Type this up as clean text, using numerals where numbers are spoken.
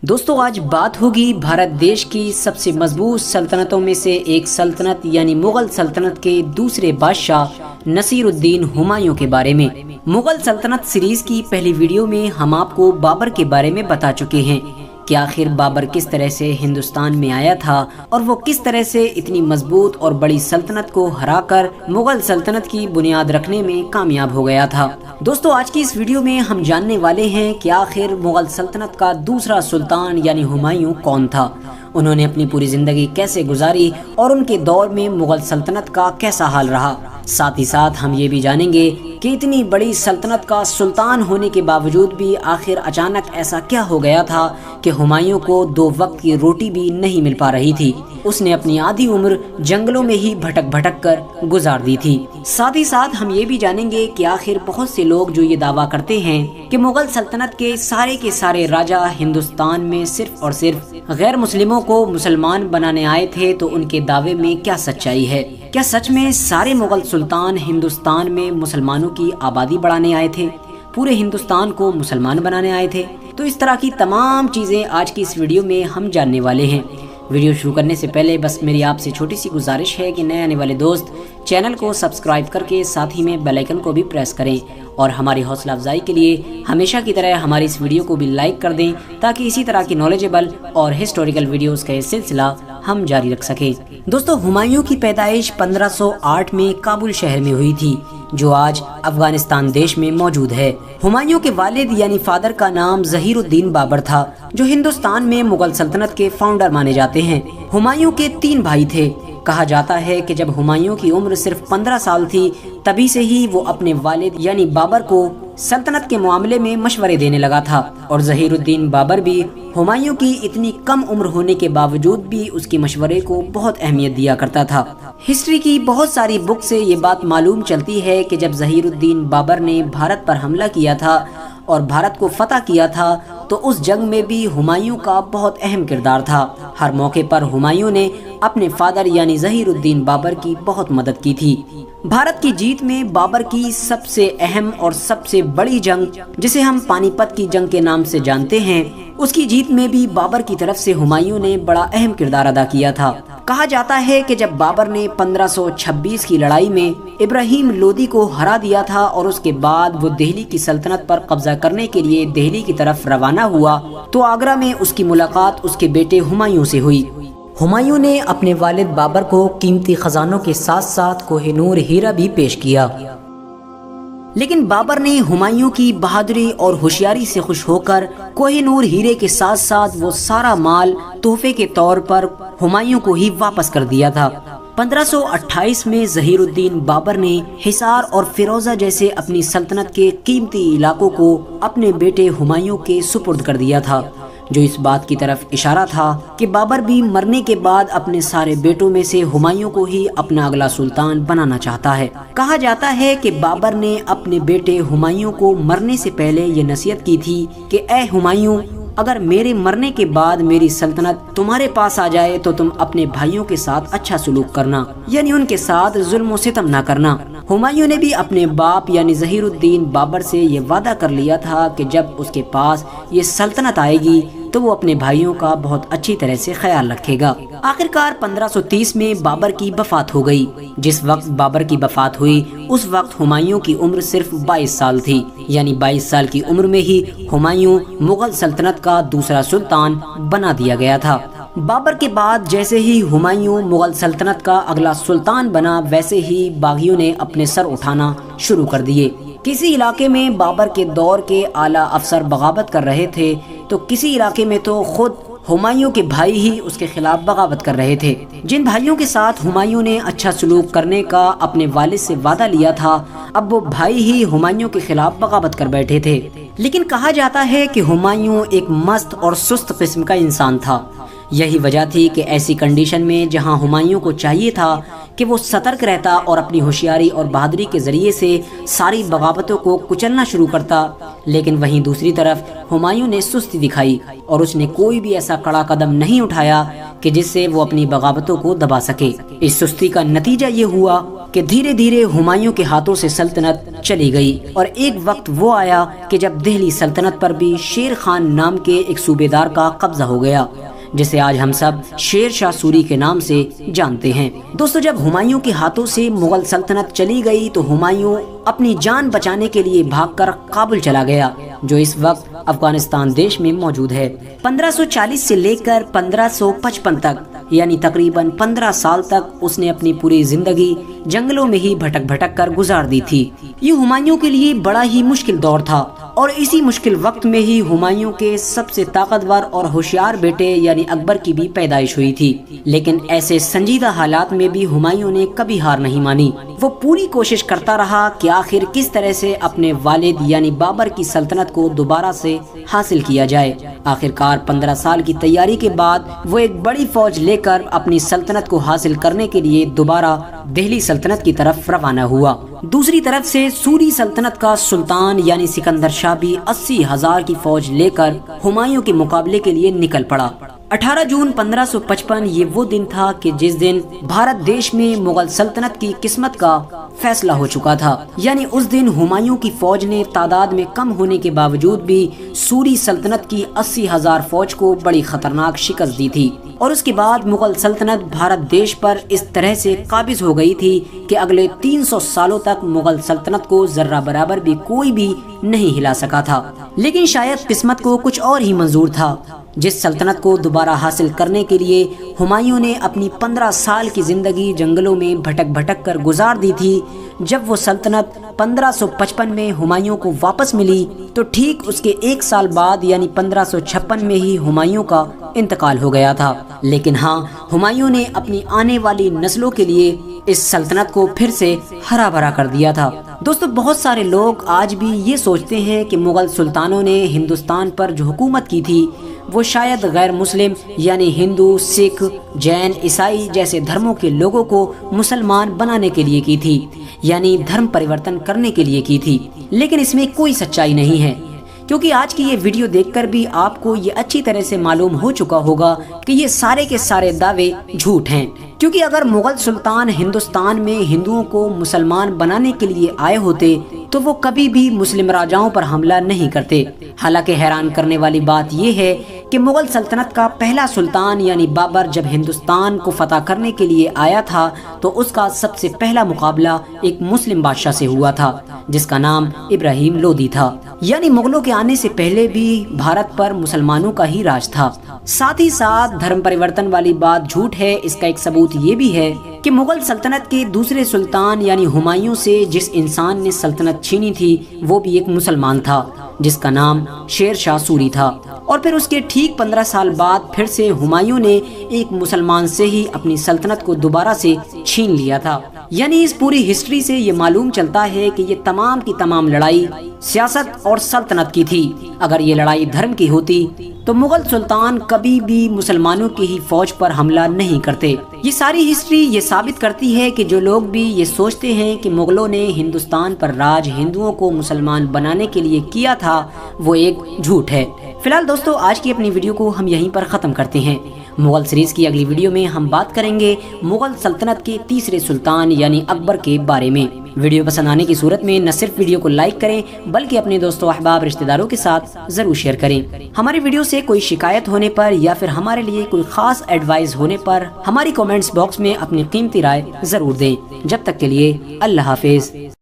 दोस्तों आज बात होगी भारत देश की सबसे मजबूत सल्तनतों में से एक सल्तनत यानी मुगल सल्तनत के दूसरे बादशाह नसीरुद्दीन हुमायूं के बारे में। मुगल सल्तनत सीरीज की पहली वीडियो में हम आपको बाबर के बारे में बता चुके हैं कि आखिर बाबर किस तरह से हिंदुस्तान में आया था और वो किस तरह से इतनी मजबूत और बड़ी सल्तनत को हराकर मुगल सल्तनत की बुनियाद रखने में कामयाब हो गया था। दोस्तों आज की इस वीडियो में हम जानने वाले हैं कि आखिर मुगल सल्तनत का दूसरा सुल्तान यानी हुमायूं कौन था, उन्होंने अपनी पूरी जिंदगी कैसे गुजारी और उनके दौर में मुगल सल्तनत का कैसा हाल रहा। साथ ही साथ हम ये भी जानेंगे कि इतनी बड़ी सल्तनत का सुल्तान होने के बावजूद भी आखिर अचानक ऐसा क्या हो गया था कि हुमायूं को 2 वक्त की रोटी भी नहीं मिल पा रही थी। उसने अपनी आधी उम्र जंगलों में ही भटक भटक कर गुजार दी थी। साथ ही साथ हम ये भी जानेंगे कि आखिर बहुत से लोग जो ये दावा करते हैं कि मुगल सल्तनत के सारे राजा हिंदुस्तान में सिर्फ और सिर्फ गैर मुस्लिमों को मुसलमान बनाने आए थे, तो उनके दावे में क्या सच्चाई है? क्या सच में सारे मुगल सुल्तान हिंदुस्तान में मुसलमानों की आबादी बढ़ाने आए थे, पूरे हिंदुस्तान को मुसलमान बनाने आए थे? तो इस तरह की तमाम चीजें आज की इस वीडियो में हम जानने वाले हैं। वीडियो शुरू करने से पहले बस मेरी आपसे छोटी सी गुजारिश है कि नए आने वाले दोस्त चैनल को सब्सक्राइब करके साथ ही में बेल आइकन को भी प्रेस करें और हमारी हौसला अफजाई के लिए हमेशा की तरह हमारी इस वीडियो को भी लाइक कर दें, ताकि इसी तरह की नॉलेजेबल और हिस्टोरिकल वीडियोस का ये सिलसिला हम जारी रख सकें। दोस्तों हुमायूं की पैदाइश 1508 में काबुल शहर में हुई थी, जो आज अफगानिस्तान देश में मौजूद है। हुमायूं के वालिद यानी फादर का नाम ज़हीरुद्दीन बाबर था, जो हिंदुस्तान में मुगल सल्तनत के फाउंडर माने जाते हैं। हुमायूं के 3 भाई थे। कहा जाता है कि जब हुमायूं की उम्र सिर्फ 15 साल थी, तभी से ही वो अपने वालिद यानी बाबर को सल्तनत के मामले में मशवरे देने लगा था, और ज़हीरुद्दीन बाबर भी हुमायूं की इतनी कम उम्र होने के बावजूद भी उसके मशवरे को बहुत अहमियत दिया करता था। हिस्ट्री की बहुत सारी बुक से ये बात मालूम चलती है कि जब ज़हीरुद्दीन बाबर ने भारत पर हमला किया था और भारत को फतह किया था, तो उस जंग में भी हुमायूं का बहुत अहम किरदार था। हर मौके पर हुमायूं ने अपने फादर यानी ज़हीरुद्दीन बाबर की बहुत मदद की थी। भारत की जीत में बाबर की सबसे अहम और सबसे बड़ी जंग, जिसे हम पानीपत की जंग के नाम से जानते हैं, उसकी जीत में भी बाबर की तरफ से हुमायूं ने बड़ा अहम किरदार अदा किया था। कहा जाता है कि जब बाबर ने 1526 की लड़ाई में इब्राहिम लोदी को हरा दिया था और उसके बाद वो दिल्ली की सल्तनत पर कब्जा करने के लिए दिल्ली की तरफ रवाना हुआ, तो आगरा में उसकी मुलाकात उसके बेटे हुमायूं से हुई। हुमायूं ने अपने वालिद बाबर को कीमती खजानों के साथ साथ कोहिनूर हीरा भी पेश किया, लेकिन बाबर ने हुमायूं की बहादुरी और होशियारी से खुश होकर कोहिनूर हीरे के साथ साथ वो सारा माल तोहफे के तौर पर हुमायूं को ही वापस कर दिया था। 1528 में ज़हीरुद्दीन बाबर ने हिसार और फिरोजा जैसे अपनी सल्तनत के कीमती इलाकों को अपने बेटे हुमायूं के सुपुर्द कर दिया था, जो इस बात की तरफ इशारा था कि बाबर भी मरने के बाद अपने सारे बेटों में से हुमायूं को ही अपना अगला सुल्तान बनाना चाहता है। कहा जाता है कि बाबर ने अपने बेटे हुमायूं को मरने से पहले ये नसीहत की थी कि ए हुमायूं, अगर मेरे मरने के बाद मेरी सल्तनत तुम्हारे पास आ जाए तो तुम अपने भाइयों के साथ अच्छा सलूक करना, यानी उनके साथ जुल्म और सितम ना करना। हुमायूं ने भी अपने बाप यानी ज़हीरुद्दीन बाबर से ये वादा कर लिया था कि जब उसके पास ये सल्तनत आएगी तो वो अपने भाइयों का बहुत अच्छी तरह से ख्याल रखेगा। आखिरकार 1530 में बाबर की वफात हो गई। जिस वक्त बाबर की वफात हुई उस वक्त हुमायूं की उम्र सिर्फ 22 साल थी, यानी 22 साल की उम्र में ही हुमायूं मुगल सल्तनत का दूसरा सुल्तान बना दिया गया था। बाबर के बाद जैसे ही हुमायूं मुगल सल्तनत का अगला सुल्तान बना, वैसे ही बागियों ने अपने सर उठाना शुरू कर दिए। किसी इलाके में बाबर के दौर के आला अफसर बगावत कर रहे थे, तो किसी इलाके में तो खुद हुमायूं के भाई ही उसके खिलाफ बगावत कर रहे थे। जिन भाइयों के साथ हुमायूं ने अच्छा सलूक करने का अपने वालिद से वादा लिया था, अब वो भाई ही हुमायूं के खिलाफ बगावत कर बैठे थे। लेकिन कहा जाता है कि हुमायूं एक मस्त और सुस्त किस्म का इंसान था। यही वजह थी कि ऐसी कंडीशन में जहां हुमायूं को चाहिए था कि वो सतर्क रहता और अपनी होशियारी और बहादुरी के जरिए से सारी बगावतों को कुचलना शुरू करता, लेकिन वहीं दूसरी तरफ हुमायूं ने सुस्ती दिखाई और उसने कोई भी ऐसा कड़ा कदम नहीं उठाया कि जिससे वो अपनी बगावतों को दबा सके। इस सुस्ती का नतीजा ये हुआ कि धीरे धीरे हुमायूं के हाथों से सल्तनत چلی گئی، اور ایک وقت وہ آیا کہ جب دہلی سلطنت پر بھی شیر خان نام کے ایک صوبیدار کا قبضہ ہو گیا، جسے آج ہم سب شیر شاہ سوری کے نام سے جانتے ہیں۔ دوستو، جب ہمایوں کے ہاتھوں سے مغل سلطنت چلی گئی تو ہمایوں اپنی جان بچانے کے لیے بھاگ کر کابل چلا گیا، جو اس وقت افغانستان دیش میں موجود ہے۔ 1540 سے لے کر 1555 تک، یعنی تقریباً 15 سال تک اس نے اپنی پوری زندگی جنگلوں میں ہی بھٹک بھٹک کر گزار دی تھی۔ یہ ہمایوں کے لیے بڑا ہی مشکل دور تھا، اور اسی مشکل وقت میں ہی ہمایوں کے سب سے طاقتور اور ہوشیار بیٹے یعنی اکبر کی بھی پیدائش ہوئی تھی۔ لیکن ایسے سنجیدہ حالات میں بھی ہمایوں نے کبھی ہار نہیں مانی۔ وہ پوری کوشش کرتا رہا کہ آخر کس طرح سے اپنے والد یعنی بابر کی سلطنت کو دوبارہ سے حاصل کیا جائے۔ آخرکار 15 سال کی تیاری کے بعد وہ ایک بڑی فوج لے کر اپنی سلطنت کو حاصل کرنے کے لیے دوبارہ دہلی سلطنت کی طرف روانہ ہوا۔ دوسری طرف سے سوری سلطنت کا سلطان یعنی سکندر شاہ بھی 80,000 کی فوج لے کر ہمایوں کے مقابلے کے لیے نکل پڑا۔ 18 جون 1555 یہ وہ دن تھا کہ جس دن بھارت دیش میں مغل سلطنت کی قسمت کا فیصلہ ہو چکا تھا۔ یعنی اس دن ہمایوں کی فوج نے تعداد میں کم ہونے کے باوجود بھی سوری سلطنت کی 80,000 فوج کو بڑی خطرناک شکست دی تھی، اور اس کے بعد مغل سلطنت بھارت دیش پر اس طرح سے قابض ہو گئی تھی کہ اگلے 300 سالوں تک مغل سلطنت کو ذرہ برابر بھی کوئی بھی نہیں ہلا سکا تھا۔ لیکن شاید قسمت کو کچھ اور ہی منظور تھا۔ جس سلطنت کو دوبارہ حاصل کرنے کے لیے ہمایوں نے اپنی 15 سال کی زندگی جنگلوں میں بھٹک بھٹک کر گزار دی تھی، جب وہ سلطنت 1555 میں ہمایوں کو واپس ملی تو ٹھیک اس کے ایک سال بعد یعنی 1556 میں ہی ہمایوں کا انتقال ہو گیا تھا۔ لیکن ہاں، ہمایوں نے اپنی آنے والی نسلوں کے لیے اس سلطنت کو پھر سے ہرا بھرا کر دیا تھا۔ دوستو، بہت سارے لوگ آج بھی یہ سوچتے ہیں کہ مغل سلطانوں نے ہندوستان پر جو حکومت کی تھی وہ شاید غیر مسلم یعنی ہندو، سکھ، جین، عیسائی جیسے دھرموں کے لوگوں کو مسلمان بنانے کے لیے کی تھی، یعنی دھرم پریورتن کرنے کے لیے کی تھی۔ لیکن اس میں کوئی سچائی نہیں ہے، کیونکہ آج کی یہ ویڈیو دیکھ کر بھی آپ کو یہ اچھی طرح سے معلوم ہو چکا ہوگا کہ یہ سارے کے سارے دعوے جھوٹ ہیں۔ کیونکہ اگر مغل سلطان ہندوستان میں ہندوؤں کو مسلمان بنانے کے لیے آئے ہوتے تو وہ کبھی بھی مسلم راجاؤں پر حملہ نہیں کرتے۔ حالانکہ حیران کرنے والی بات یہ ہے کہ مغل سلطنت کا پہلا سلطان یعنی بابر جب ہندوستان کو فتح کرنے کے لیے آیا تھا تو اس کا سب سے پہلا مقابلہ ایک مسلم بادشاہ سے ہوا تھا جس کا نام ابراہیم لودھی تھا۔ یعنی مغلوں کے آنے سے پہلے بھی بھارت پر مسلمانوں کا ہی راج تھا۔ ساتھ ہی ساتھ دھرم پریورتن والی بات جھوٹ ہے۔ اس کا ایک ثبوت یہ بھی ہے کہ مغل سلطنت کے دوسرے سلطان یعنی ہمایوں سے جس انسان نے سلطنت چھینی تھی وہ بھی ایک مسلمان تھا جس کا نام شیر شاہ سوری تھا، اور پھر اس کے ٹھیک 15 سال بعد پھر سے ہمایوں نے ایک مسلمان سے ہی اپنی سلطنت کو دوبارہ سے چھین لیا تھا۔ یعنی اس پوری ہسٹری سے یہ معلوم چلتا ہے کہ یہ تمام کی تمام لڑائی سیاست اور سلطنت کی تھی۔ اگر یہ لڑائی دھرم کی ہوتی تو مغل سلطان کبھی بھی مسلمانوں کی ہی فوج پر حملہ نہیں کرتے۔ یہ ساری ہسٹری یہ ثابت کرتی ہے کہ جو لوگ بھی یہ سوچتے ہیں کہ مغلوں نے ہندوستان پر راج ہندوؤں کو مسلمان بنانے کے لیے کیا تھا وہ ایک جھوٹ ہے۔ فی الحال دوستو، آج کی اپنی ویڈیو کو ہم یہیں پر ختم کرتے ہیں۔ مغل سیریز کی اگلی ویڈیو میں ہم بات کریں گے مغل سلطنت کے تیسرے سلطان یعنی اکبر کے بارے میں۔ ویڈیو پسند آنے کی صورت میں نہ صرف ویڈیو کو لائک کریں بلکہ اپنے دوستوں، احباب، رشتہ داروں کے ساتھ ضرور شیئر کریں۔ ہماری ویڈیو سے کوئی شکایت ہونے پر یا پھر ہمارے لیے کوئی خاص ایڈوائز ہونے پر ہماری کامنٹس باکس میں اپنی قیمتی رائے ضرور دیں۔ جب تک کے لیے اللہ حافظ۔